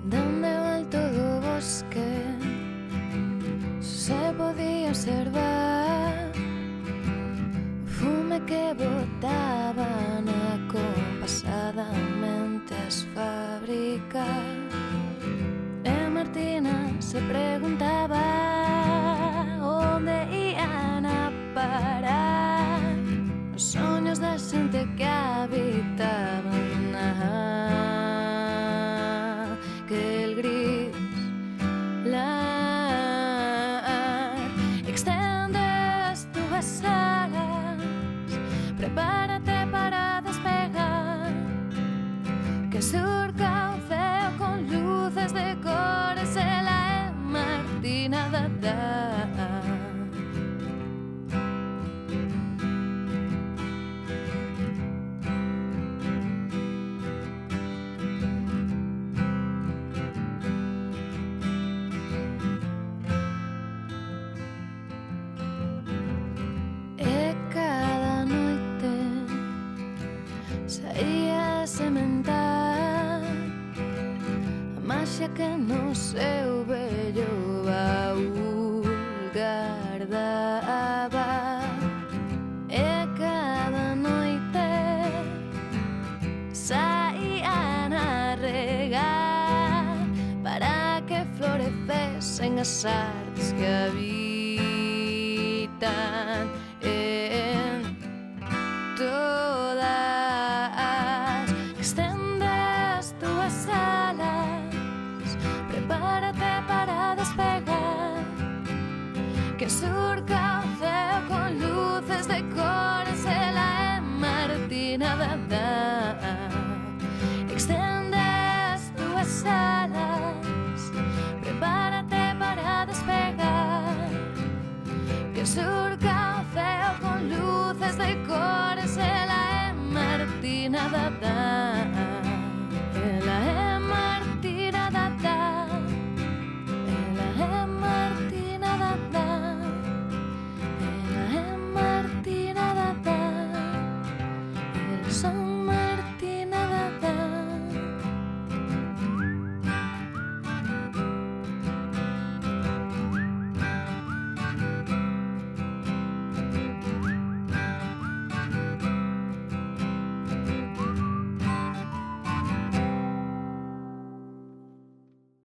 Dando alto do bosque se podía observar o fume que botaban acompasadamente as fábricas. E Martina se preguntaba onde ian a parar os soños da xente que habitaban aquel gris lar. Extende as túas alas, prepárate para despegar, que surca o ceo con luces de cores. Ela é Martina Dadá. Saía a sementar a maxia que no seu vello baúl guardaba. E cada noite saían a regar para que florecesen as artes que habitan en todas. Extende as túas alas, prepárate para despegar, que surca o ceo con luces de cores. Ela é Martina Dadá. Extende as túas alas, prepárate para despegar, que surca o ceo con luces de cores. Ela é Martina Dadá.